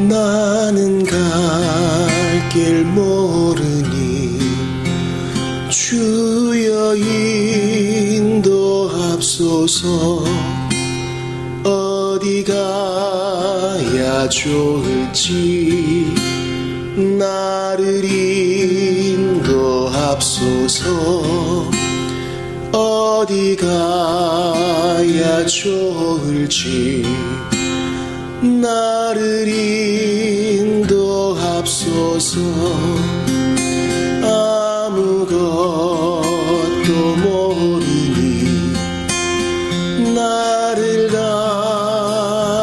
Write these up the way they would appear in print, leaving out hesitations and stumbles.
나는 갈 길 모르니 주여 인도하소서. 어디 가야 좋을지 나를 인도하소서. 어디 가야 좋을지 나를 인도하소서. 아무것도 모르니 나를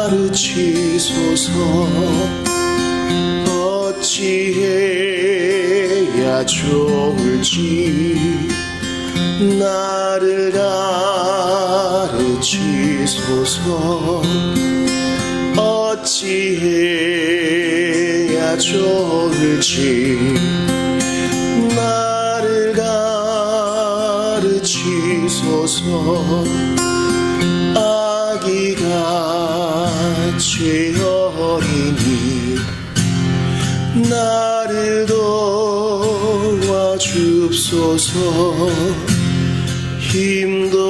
가르치소서. 어찌해야 좋을지 나를 가르치소서. 어찌해야 좋을지 나를 가르치소서. 아기가 죄 어리니 나를 도와주소서. 힘도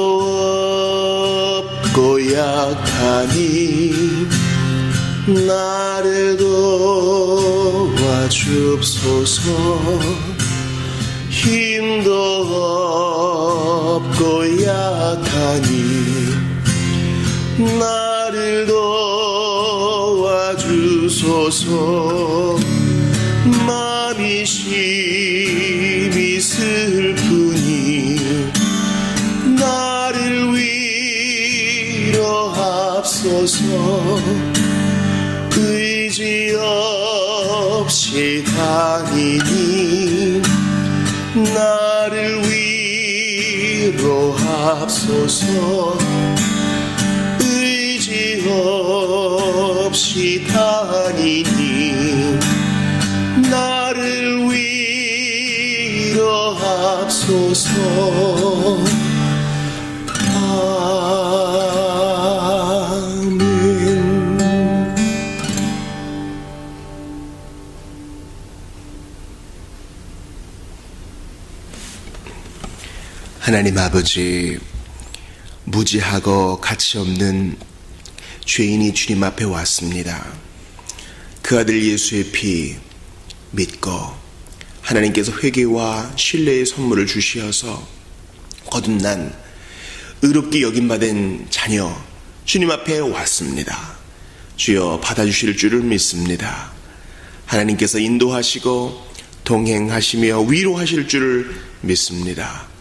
없고 약하니 나를 도와주소서. 힘도 없고 약하니 나를 도와주소서. 마음이 심히 슬프니 나를 위로하소서. 의지 없이 다니니 나를 위로하소서. 의지 없이 다니니 나를 위로하소서. 하나님 아버지, 무지하고 가치없는 죄인이 주님 앞에 왔습니다. 그 아들 예수의 피 믿고 하나님께서 회개와 신뢰의 선물을 주시어서 거듭난 의롭게 여김받은 자녀 주님 앞에 왔습니다. 주여 받아주실 줄을 믿습니다. 하나님께서 인도하시고 동행하시며 위로하실 줄을 믿습니다.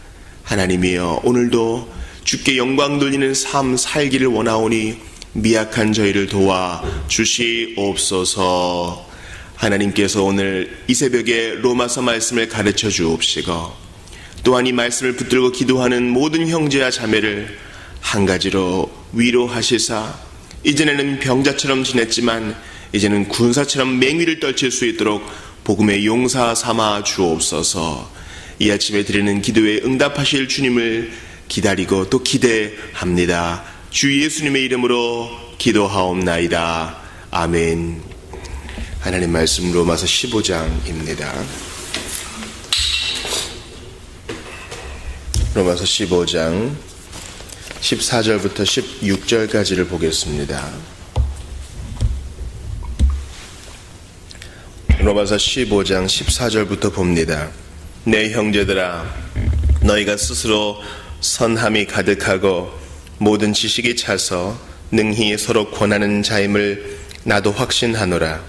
하나님이여, 오늘도 주께 영광 돌리는 삶 살기를 원하오니 미약한 저희를 도와 주시옵소서. 하나님께서 오늘 이 새벽에 로마서 말씀을 가르쳐 주옵시고 또한 이 말씀을 붙들고 기도하는 모든 형제와 자매를 한 가지로 위로하시사 이전에는 병자처럼 지냈지만 이제는 군사처럼 맹위를 떨칠 수 있도록 복음의 용사 삼아 주옵소서. 이 아침에 드리는 기도에 응답하실 주님을 기다리고 또 기대합니다. 주 예수님의 이름으로 기도하옵나이다. 아멘. 하나님 말씀 로마서 15장입니다. 로마서 15장 14절부터 16절까지를 보겠습니다. 로마서 15장 14절부터 봅니다. 내 형제들아, 너희가 스스로 선함이 가득하고 모든 지식이 차서 능히 서로 권하는 자임을 나도 확신하노라.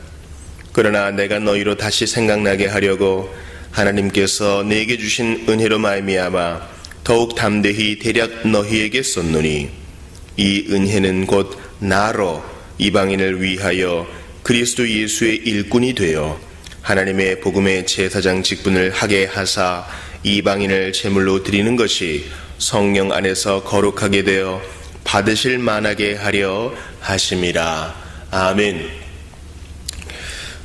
그러나 내가 너희로 다시 생각나게 하려고 하나님께서 내게 주신 은혜로 말미암아 더욱 담대히 대략 너희에게 썼노니, 이 은혜는 곧 나로 이방인을 위하여 그리스도 예수의 일꾼이 되어 하나님의 복음의 제사장 직분을 하게 하사 이방인을 제물로 드리는 것이 성령 안에서 거룩하게 되어 받으실 만하게 하려 하심이라. 아멘.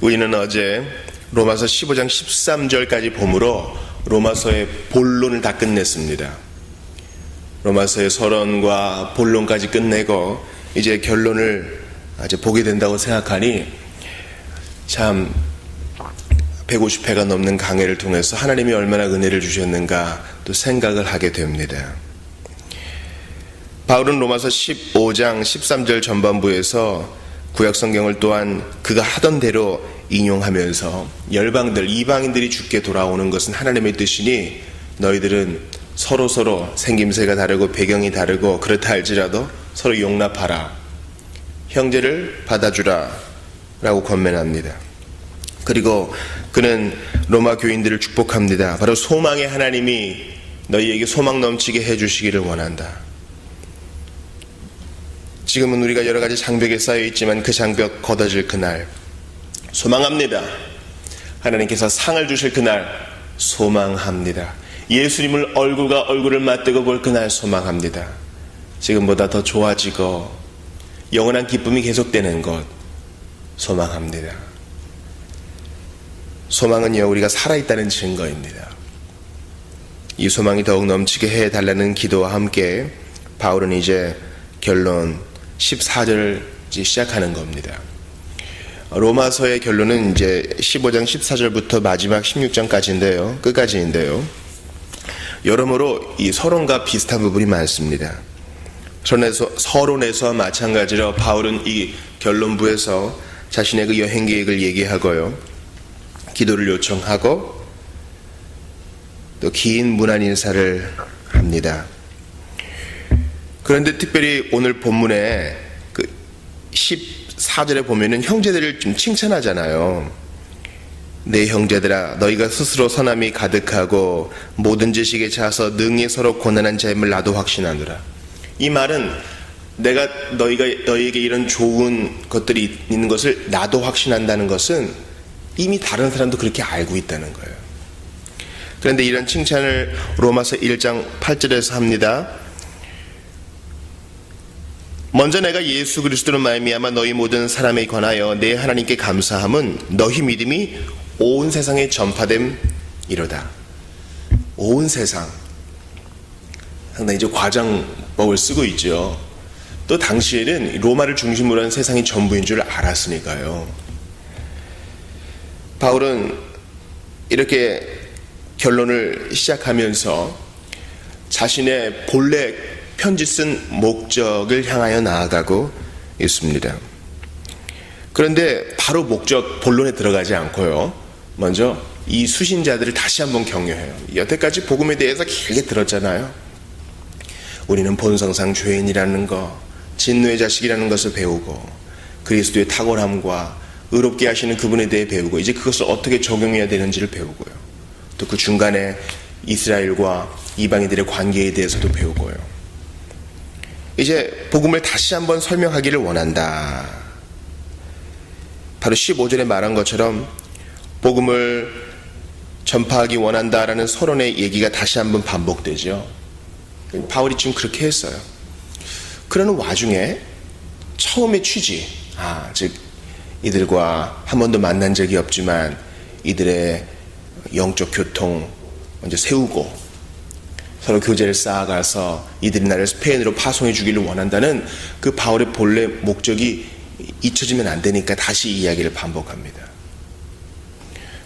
우리는 어제 로마서 15장 13절까지 보므로 로마서의 본론을 다 끝냈습니다. 로마서의 서론과 본론까지 끝내고 이제 결론을 보게 된다고 생각하니 참 150회가 넘는 강해를 통해서 하나님이 얼마나 은혜를 주셨는가 또 생각을 하게 됩니다. 바울은 로마서 15장 13절 전반부에서 구약성경을 또한 그가 하던 대로 인용하면서 열방들, 이방인들이 죽게 돌아오는 것은 하나님의 뜻이니 너희들은 서로서로 생김새가 다르고 배경이 다르고 그렇다 할지라도 서로 용납하라. 형제를 받아주라 라고 권면합니다. 그리고 그는 로마 교인들을 축복합니다. 바로 소망의 하나님이 너희에게 소망 넘치게 해주시기를 원한다. 지금은 우리가 여러 가지 장벽에 쌓여 있지만 그 장벽 걷어질 그날 소망합니다. 하나님께서 상을 주실 그날 소망합니다. 예수님을 얼굴과 얼굴을 맞대고 볼 그날 소망합니다. 지금보다 더 좋아지고 영원한 기쁨이 계속되는 것 소망합니다. 소망은요, 우리가 살아있다는 증거입니다. 이 소망이 더욱 넘치게 해달라는 기도와 함께 바울은 이제 결론 14절을 시작하는 겁니다. 로마서의 결론은 이제 15장 14절부터 마지막 16장까지인데요. 끝까지인데요. 여러모로 이 서론과 비슷한 부분이 많습니다. 서론에서 마찬가지로 바울은 이 결론부에서 자신의 그 여행 계획을 얘기하고요. 기도를 요청하고 또 긴 문안 인사를 합니다. 그런데 특별히 오늘 본문에 그 14절에 보면은 형제들을 좀 칭찬하잖아요. 내 형제들아 너희가 스스로 선함이 가득하고 모든 지식에 차서 능히 서로 고난한 자임을 나도 확신하노라. 이 말은 내가 너희에게 이런 좋은 것들이 있는 것을 나도 확신한다는 것은 이미 다른 사람도 그렇게 알고 있다는 거예요. 그런데 이런 칭찬을 로마서 1장 8절에서 합니다. 먼저 내가 예수 그리스도로 말미암아 너희 모든 사람에 관하여 내 하나님께 감사함은 너희 믿음이 온 세상에 전파됨이로다. 온 세상. 상당히 이제 과장법을 쓰고 있죠. 또 당시에는 로마를 중심으로 한 세상이 전부인 줄 알았으니까요. 바울은 이렇게 결론을 시작하면서 자신의 본래 편지 쓴 목적을 향하여 나아가고 있습니다. 그런데 바로 목적 본론에 들어가지 않고요. 먼저 이 수신자들을 다시 한번 격려해요. 여태까지 복음에 대해서 길게 들었잖아요. 우리는 본성상 죄인이라는 것, 진노의 자식이라는 것을 배우고 그리스도의 탁월함과 의롭게 하시는 그분에 대해 배우고 이제 그것을 어떻게 적용해야 되는지를 배우고요. 또 그 중간에 이스라엘과 이방인들의 관계에 대해서도 배우고요. 이제 복음을 다시 한번 설명하기를 원한다. 바로 15절에 말한 것처럼 복음을 전파하기 원한다라는 서론의 얘기가 다시 한번 반복되죠. 바울이 지금 그렇게 했어요. 그러는 와중에 처음의 취지, 즉 이들과 한 번도 만난 적이 없지만 이들의 영적 교통 먼저 세우고 서로 교제를 쌓아가서 이들이 나를 스페인으로 파송해 주기를 원한다는 그 바울의 본래 목적이 잊혀지면 안 되니까 다시 이 이야기를 반복합니다.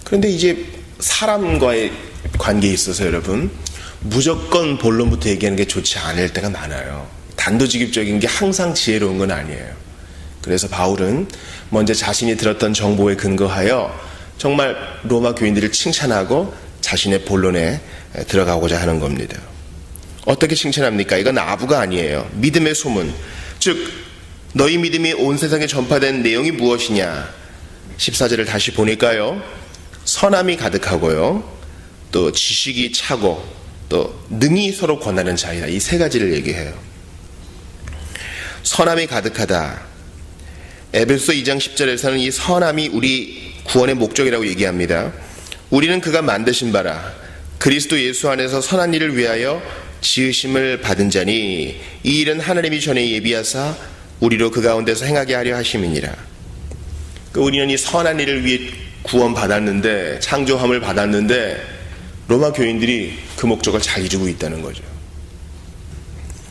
그런데 이제 사람과의 관계에 있어서 여러분 무조건 본론부터 얘기하는 게 좋지 않을 때가 많아요. 단도직입적인 게 항상 지혜로운 건 아니에요. 그래서 바울은 먼저 자신이 들었던 정보에 근거하여 정말 로마 교인들을 칭찬하고 자신의 본론에 들어가고자 하는 겁니다. 어떻게 칭찬합니까? 이건 아부가 아니에요. 믿음의 소문. 즉 너희 믿음이 온 세상에 전파된 내용이 무엇이냐? 14절을 다시 보니까요. 선함이 가득하고요. 또 지식이 차고 또 능히 서로 권하는 자이다. 이 세 가지를 얘기해요. 선함이 가득하다. 에베소 2장 10절에서는 이 선함이 우리 구원의 목적이라고 얘기합니다. 우리는 그가 만드신 바라 그리스도 예수 안에서 선한 일을 위하여 지으심을 받은 자니 이 일은 하나님이 전에 예비하사 우리로 그 가운데서 행하게 하려 하심이니라. 우리는 이 선한 일을 위해 구원받았는데 창조함을 받았는데 로마 교인들이 그 목적을 잘 이루고 있다는 거죠.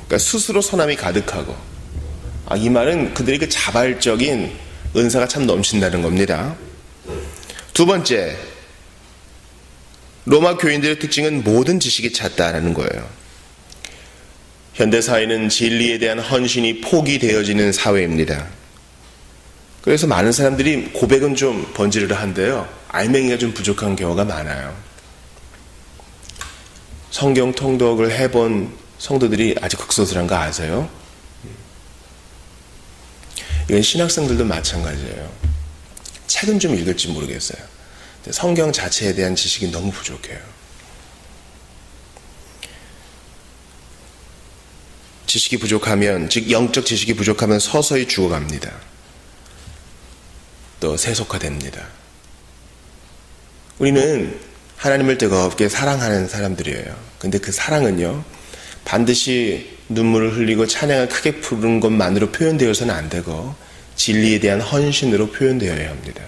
그러니까 스스로 선함이 가득하고 이 말은 그들의 그 자발적인 은사가 참 넘친다는 겁니다. 두 번째, 로마 교인들의 특징은 모든 지식이 찼다라는 거예요. 현대 사회는 진리에 대한 헌신이 포기되어지는 사회입니다. 그래서 많은 사람들이 고백은 좀 번지르르한데요, 알맹이가 좀 부족한 경우가 많아요. 성경 통독을 해본 성도들이 아주 극소수란 거 아세요? 이건 신학생들도 마찬가지예요. 책은 좀 읽을지 모르겠어요. 근데 성경 자체에 대한 지식이 너무 부족해요. 지식이 부족하면, 즉 영적 지식이 부족하면 서서히 죽어갑니다. 또 세속화됩니다. 우리는 하나님을 뜨겁게 사랑하는 사람들이에요. 근데 그 사랑은요, 반드시 눈물을 흘리고 찬양을 크게 부르는 것만으로 표현되어서는 안 되고 진리에 대한 헌신으로 표현되어야 합니다.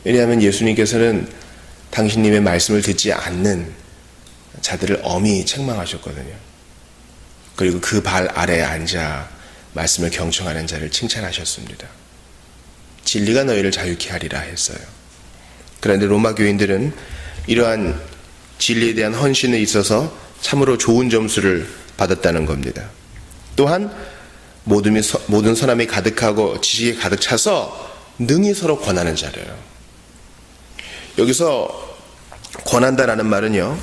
왜냐하면 예수님께서는 당신님의 말씀을 듣지 않는 자들을 엄히 책망하셨거든요. 그리고 그 발 아래에 앉아 말씀을 경청하는 자를 칭찬하셨습니다. 진리가 너희를 자유케 하리라 했어요. 그런데 로마 교인들은 이러한 진리에 대한 헌신에 있어서 참으로 좋은 점수를 받았다는 겁니다. 또한 모든 선함이 가득하고 지식이 가득 차서 능히 서로 권하는 자래요. 여기서 권한다라는 말은요,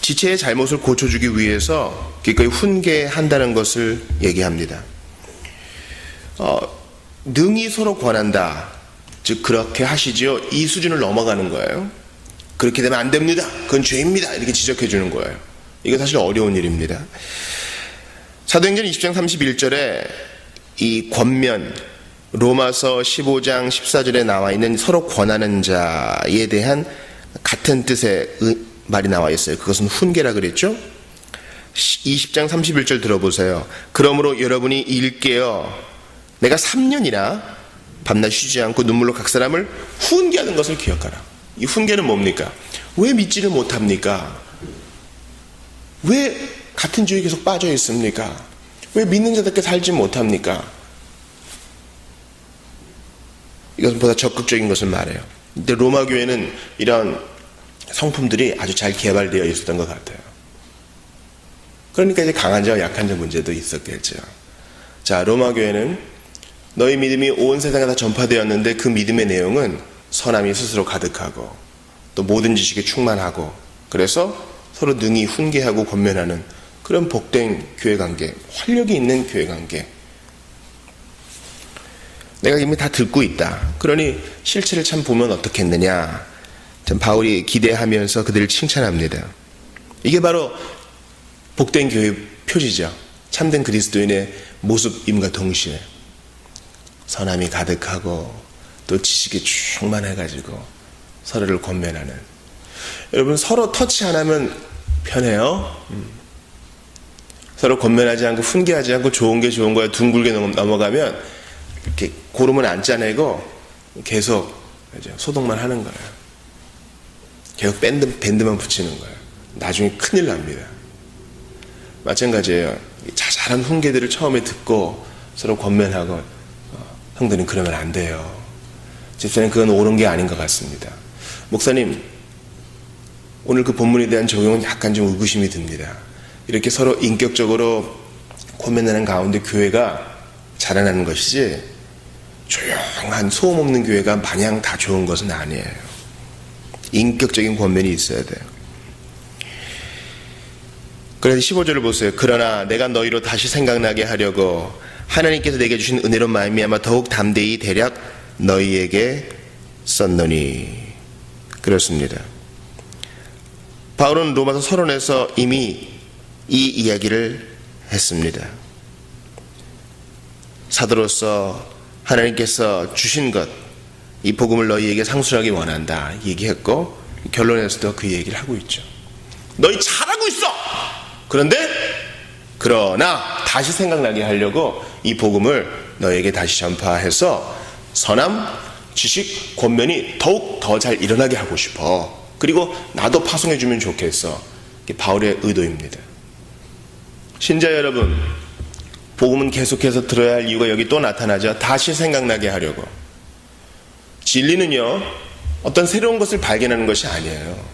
지체의 잘못을 고쳐주기 위해서 기꺼이 훈계한다는 것을 얘기합니다. 능히 서로 권한다, 즉 그렇게 하시지요, 이 수준을 넘어가는 거예요. 그렇게 되면 안 됩니다, 그건 죄입니다, 이렇게 지적해 주는 거예요. 이거 사실 어려운 일입니다. 사도행전 20장 31절에 이 권면, 로마서 15장 14절에 나와 있는 서로 권하는 자에 대한 같은 뜻의 말이 나와 있어요. 그것은 훈계라 그랬죠. 20장 31절 들어보세요. 그러므로 여러분이 일깨어 내가 3년이나 밤낮 쉬지 않고 눈물로 각 사람을 훈계하는 것을 기억하라. 이 훈계는 뭡니까? 왜 믿지를 못합니까? 왜 같은 죄에 계속 빠져 있습니까? 왜 믿는 자답게 살지 못합니까? 이것은 보다 적극적인 것을 말해요. 근데 로마 교회는 이런 성품들이 아주 잘 개발되어 있었던 것 같아요. 그러니까 이제 강한 자와 약한 자 문제도 있었겠죠. 자, 로마 교회는 너희 믿음이 온 세상에 다 전파되었는데 그 믿음의 내용은 선함이 스스로 가득하고 또 모든 지식에 충만하고, 그래서 서로 능히 훈계하고 권면하는 그런 복된 교회 관계, 활력이 있는 교회 관계. 내가 이미 다 듣고 있다. 그러니 실체를 참 보면 어떻겠느냐. 참 바울이 기대하면서 그들을 칭찬합니다. 이게 바로 복된 교회의 표지죠. 참된 그리스도인의 모습임과 동시에 선함이 가득하고 또 지식이 충만해가지고 서로를 권면하는. 여러분, 서로 터치 안 하면 편해요. 서로 권면하지 않고 훈계하지 않고 좋은 게 좋은 거야 둥글게 넘어가면 이렇게 고름은 안 짜내고 계속 소독만 하는 거예요. 계속 밴드만 붙이는 거예요. 나중에 큰일 납니다. 마찬가지예요. 자잘한 훈계들을 처음에 듣고 서로 권면하고 형들은 그러면 안 돼요. 집사님, 그건 옳은 게 아닌 것 같습니다. 목사님, 오늘 그 본문에 대한 적용은 약간 좀 의구심이 듭니다. 이렇게 서로 인격적으로 권면하는 가운데 교회가 자라나는 것이지 조용한 소음 없는 교회가 마냥 다 좋은 것은 아니에요. 인격적인 권면이 있어야 돼요. 그래서 15절을 보세요. 그러나 내가 너희로 다시 생각나게 하려고 하나님께서 내게 주신 은혜로 말미암아 더욱 담대히 대략 너희에게 썼노니. 그렇습니다. 바울은 로마서 서론에서 이미 이 이야기를 했습니다. 사도로서 하나님께서 주신 것, 이 복음을 너희에게 상술하기 원한다 얘기했고, 결론에서도 그 얘기를 하고 있죠. 너희 잘하고 있어! 그러나 다시 생각나게 하려고 이 복음을 너희에게 다시 전파해서 선함, 지식, 권면이 더욱 더 잘 일어나게 하고 싶어. 그리고 나도 파송해주면 좋겠어. 이게 바울의 의도입니다. 신자 여러분, 복음은 계속해서 들어야 할 이유가 여기 또 나타나죠. 다시 생각나게 하려고. 진리는요, 어떤 새로운 것을 발견하는 것이 아니에요.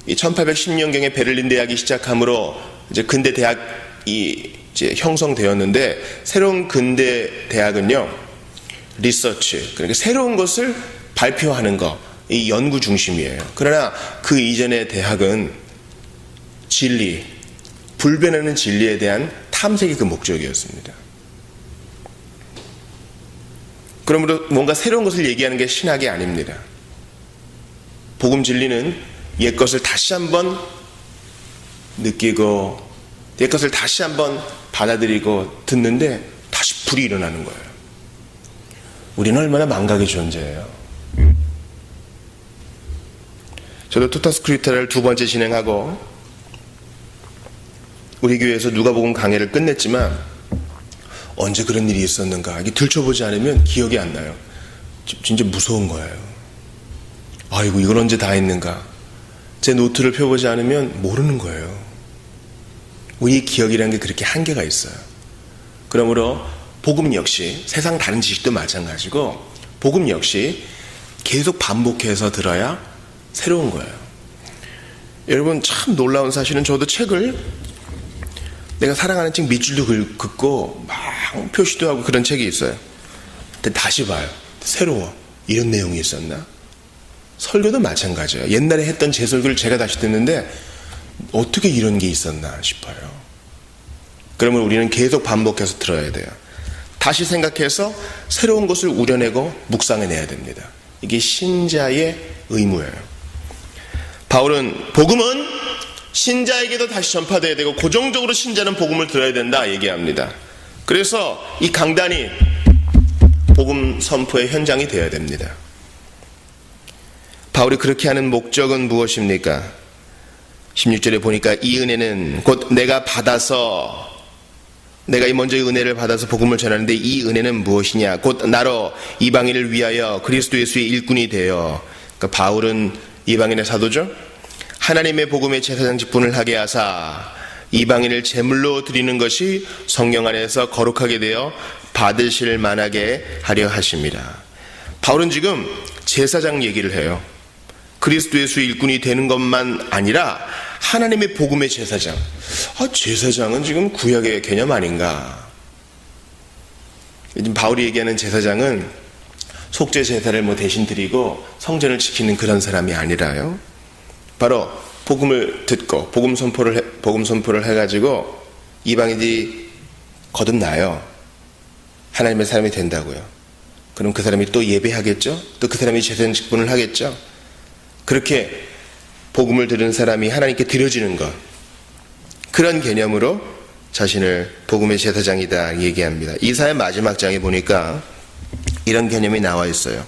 이 1810년경에 베를린 대학이 시작함으로 이제 근대 대학이 이제 형성되었는데, 새로운 근대 대학은요, 리서치, 그러니까 새로운 것을 발표하는 것, 이 연구 중심이에요. 그러나 그 이전의 대학은 진리, 불변하는 진리에 대한 탐색이 그 목적이었습니다. 그러므로 뭔가 새로운 것을 얘기하는 게 신학이 아닙니다. 복음 진리는 옛 것을 다시 한번 느끼고 옛 것을 다시 한번 받아들이고 듣는데 다시 불이 일어나는 거예요. 우리는 얼마나 망각의 존재예요. 저도 토타스크립타를 2번째 진행하고 우리 교회에서 누가복음 강해를 끝냈지만 언제 그런 일이 있었는가 이게 들춰보지 않으면 기억이 안 나요. 진짜 무서운 거예요. 아이고 이걸 언제 다 했는가. 제 노트를 펴보지 않으면 모르는 거예요. 우리의 기억이라는 게 그렇게 한계가 있어요. 그러므로 복음 역시 세상 다른 지식도 마찬가지고 복음 역시 계속 반복해서 들어야 새로운 거예요. 여러분 참 놀라운 사실은 저도 책을 내가 사랑하는 책 밑줄도 긋고 막 표시도 하고 그런 책이 있어요. 근데 다시 봐요. 새로워. 이런 내용이 있었나? 설교도 마찬가지예요. 옛날에 했던 제 설교를 제가 다시 듣는데 어떻게 이런 게 있었나 싶어요. 그러면 우리는 계속 반복해서 들어야 돼요. 다시 생각해서 새로운 것을 우려내고 묵상해내야 됩니다. 이게 신자의 의무예요. 바울은 복음은 신자에게도 다시 전파돼야 되고 고정적으로 신자는 복음을 들어야 된다 얘기합니다. 그래서 이 강단이 복음 선포의 현장이 되어야 됩니다. 바울이 그렇게 하는 목적은 무엇입니까? 16절에 보니까 이 은혜는 곧 내가 먼저 이 은혜를 받아서 복음을 전하는데 이 은혜는 무엇이냐? 곧 나로 이방인을 위하여 그리스도 예수의 일꾼이 되어. 그러니까 바울은 이방인의 사도죠. 하나님의 복음의 제사장 직분을 하게 하사 이방인을 제물로 드리는 것이 성령 안에서 거룩하게 되어 받으실 만하게 하려 하십니다. 바울은 지금 제사장 얘기를 해요. 그리스도 예수의 일꾼이 되는 것만 아니라 하나님의 복음의 제사장. 제사장은 지금 구약의 개념 아닌가? 지금 바울이 얘기하는 제사장은 속죄 제사를 대신 드리고 성전을 지키는 그런 사람이 아니라요. 바로 복음을 듣고 복음 선포를 해가지고 이방인들이 거듭나요. 하나님의 사람이 된다고요. 그럼 그 사람이 또 예배하겠죠? 또 그 사람이 제사장 직분을 하겠죠? 그렇게 복음을 들은 사람이 하나님께 드려지는 것, 그런 개념으로 자신을 복음의 제사장이다 얘기합니다. 이사야 마지막 장에 보니까 이런 개념이 나와 있어요.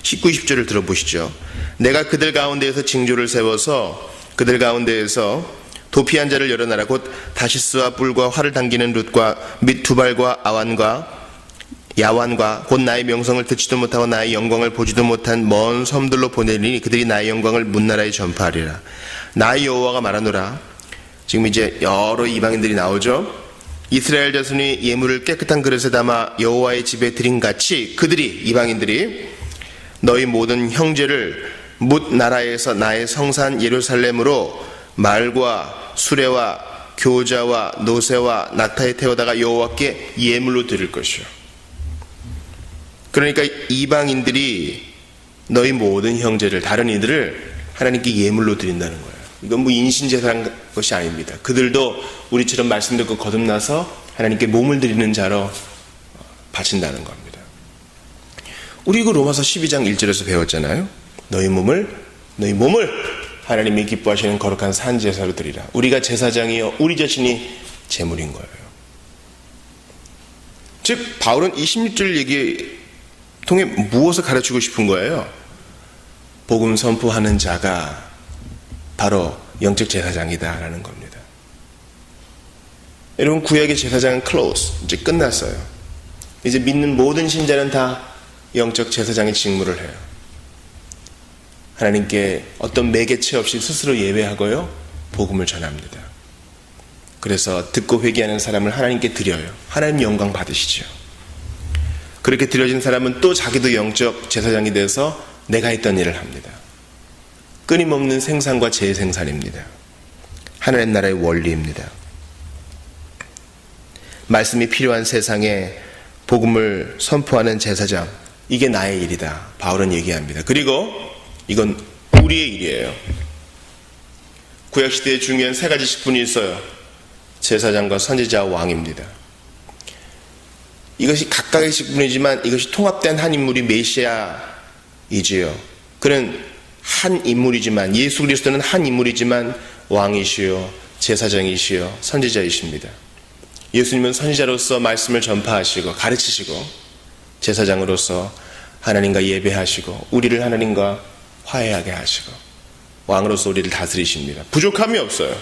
19, 20절을 들어보시죠. 내가 그들 가운데에서 징조를 세워서 그들 가운데에서 도피한 자를 열어놔라. 곧 다시스와 뿔과 활을 당기는 룻과 및 두발과 야완과 곧 나의 명성을 듣지도 못하고 나의 영광을 보지도 못한 먼 섬들로 보내리니 그들이 나의 영광을 문나라에 전파하리라. 나의 여호와가 말하노라. 지금 이제 여러 이방인들이 나오죠. 이스라엘 자손이 예물을 깨끗한 그릇에 담아 여호와의 집에 드린 같이 그들이 이방인들이 너희 모든 형제를 뭇 나라에서 나의 성산 예루살렘으로 말과 수레와 교자와 노새와 낙타에 태워다가 여호와께 예물로 드릴 것이요. 그러니까 이방인들이 너희 모든 형제를, 다른 이들을 하나님께 예물로 드린다는 거예요. 이건 인신제사한 것이 아닙니다. 그들도 우리처럼 말씀 듣고 거듭나서 하나님께 몸을 드리는 자로 바친다는 겁니다. 우리 그 로마서 12장 1절에서 배웠잖아요. 너희 몸을 하나님이 기뻐하시는 거룩한 산제사로 드리라. 우리가 제사장이요 우리 자신이 제물인 거예요. 즉 바울은 26절 얘기 통해 무엇을 가르치고 싶은 거예요? 복음 선포하는 자가 바로 영적 제사장이다라는 겁니다. 여러분 구약의 제사장은 close, 이제 끝났어요. 이제 믿는 모든 신자는 다 영적 제사장의 직무를 해요. 하나님께 어떤 매개체 없이 스스로 예배하고요 복음을 전합니다. 그래서 듣고 회개하는 사람을 하나님께 드려요. 하나님 영광 받으시죠. 그렇게 드려진 사람은 또 자기도 영적 제사장이 돼서 내가 했던 일을 합니다. 끊임없는 생산과 재생산입니다. 하나님 나라의 원리입니다. 말씀이 필요한 세상에 복음을 선포하는 제사장, 이게 나의 일이다. 바울은 얘기합니다. 그리고 이건 우리의 일이에요. 구약시대에 중요한 세 가지 직분이 있어요. 제사장과 선지자와 왕입니다. 이것이 각각의 직분이지만 이것이 통합된 한 인물이 메시아이지요. 그는 한 인물이지만, 예수 그리스도는 한 인물이지만 왕이시요 제사장이시요 선지자이십니다. 예수님은 선지자로서 말씀을 전파하시고 가르치시고, 제사장으로서 하나님과 예배하시고 우리를 하나님과 화해하게 하시고, 왕으로서 우리를 다스리십니다. 부족함이 없어요.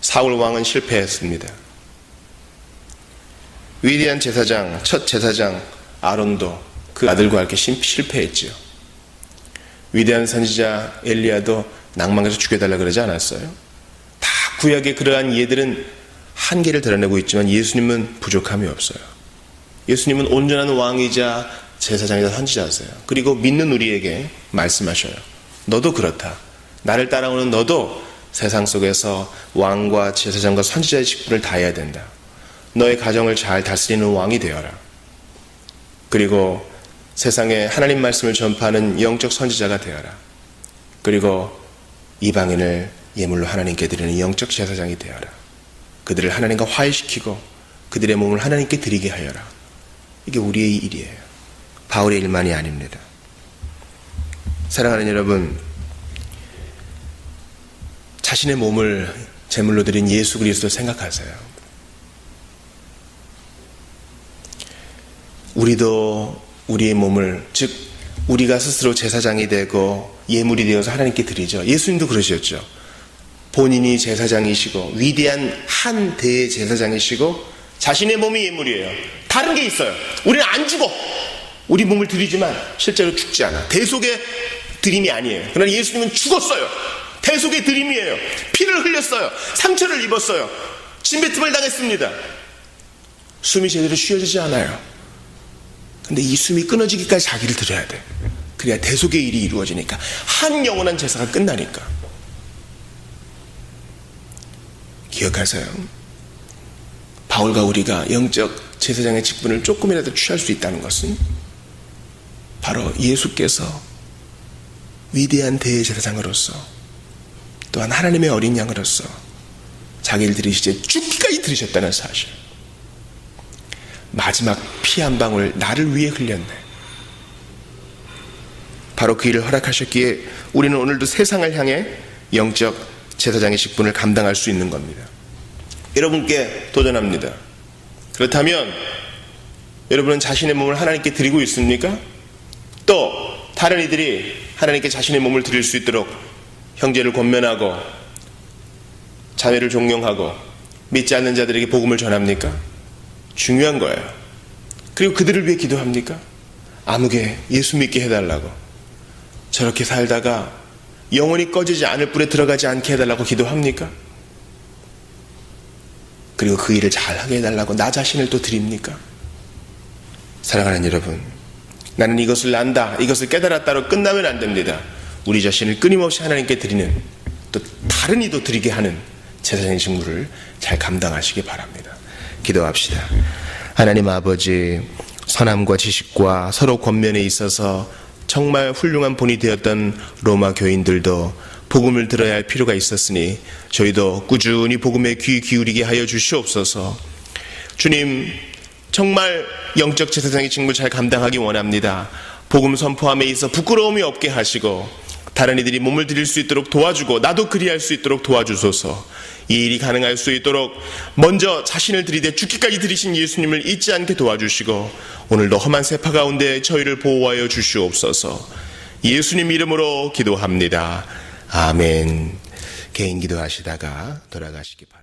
사울 왕은 실패했습니다. 위대한 제사장, 첫 제사장 아론도 그 아들과 함께 실패했지요. 위대한 선지자 엘리야도 낭망해서 죽여달라 그러지 않았어요? 다 구약의 그러한 예들은 한계를 드러내고 있지만 예수님은 부족함이 없어요. 예수님은 온전한 왕이자 제사장이자 선지자세요. 그리고 믿는 우리에게 말씀하셔요. 너도 그렇다. 나를 따라오는 너도 세상 속에서 왕과 제사장과 선지자의 직분을 다해야 된다. 너의 가정을 잘 다스리는 왕이 되어라. 그리고 세상에 하나님 말씀을 전파하는 영적 선지자가 되어라. 그리고 이방인을 예물로 하나님께 드리는 영적 제사장이 되어라. 그들을 하나님과 화해시키고 그들의 몸을 하나님께 드리게 하여라. 이게 우리의 일이에요. 바울의 일만이 아닙니다. 사랑하는 여러분, 자신의 몸을 제물로 드린 예수 그리스도 생각하세요. 우리도 우리의 몸을, 즉 우리가 스스로 제사장이 되고 예물이 되어서 하나님께 드리죠. 예수님도 그러셨죠. 본인이 제사장이시고 위대한 한 대제사장이시고 자신의 몸이 예물이에요. 다른 게 있어요. 우리는 안 죽어. 우리 몸을 드리지만 실제로 죽지 않아. 대속의 드림이 아니에요. 그러나 예수님은 죽었어요. 대속의 드림이에요. 피를 흘렸어요. 상처를 입었어요. 침뱉음을 당했습니다. 숨이 제대로 쉬어지지 않아요. 근데 이 숨이 끊어지기까지 자기를 드려야 돼. 그래야 대속의 일이 이루어지니까. 한 영원한 제사가 끝나니까. 기억하세요. 바울과 우리가 영적 제사장의 직분을 조금이라도 취할 수 있다는 것은 바로 예수께서 위대한 대제사장으로서 또한 하나님의 어린 양으로서 자기를 들이시되 죽기까지 들으셨다는 사실. 마지막 피 한 방울 나를 위해 흘렸네. 바로 그 일을 허락하셨기에 우리는 오늘도 세상을 향해 영적 제사장의 직분을 감당할 수 있는 겁니다. 여러분께 도전합니다. 그렇다면 여러분은 자신의 몸을 하나님께 드리고 있습니까? 또 다른 이들이 하나님께 자신의 몸을 드릴 수 있도록 형제를 권면하고 자매를 존경하고 믿지 않는 자들에게 복음을 전합니까? 중요한 거예요. 그리고 그들을 위해 기도합니까? 아무개 예수 믿게 해달라고, 저렇게 살다가 영원히 꺼지지 않을 불에 들어가지 않게 해달라고 기도합니까? 그리고 그 일을 잘하게 해달라고 나 자신을 또 드립니까? 사랑하는 여러분, 나는 이것을 안다, 이것을 깨달았다로 끝나면 안 됩니다. 우리 자신을 끊임없이 하나님께 드리는, 또 다른 이도 드리게 하는 제사장의 직무를 잘 감당하시기 바랍니다. 기도합시다. 하나님 아버지, 선함과 지식과 서로 권면에 있어서 정말 훌륭한 본이 되었던 로마 교인들도 복음을 들어야 할 필요가 있었으니 저희도 꾸준히 복음에 귀 기울이게 하여 주시옵소서. 주님, 정말 영적 제사장의 직무를 잘 감당하기 원합니다. 복음 선포함에 있어 부끄러움이 없게 하시고 다른 이들이 몸을 드릴 수 있도록 도와주고 나도 그리할 수 있도록 도와주소서. 이 일이 가능할 수 있도록 먼저 자신을 드리되 죽기까지 드리신 예수님을 잊지 않게 도와주시고 오늘도 험한 세파 가운데 저희를 보호하여 주시옵소서. 예수님 이름으로 기도합니다. 아멘. 개인 기도하시다가 돌아가시기 바랍니다.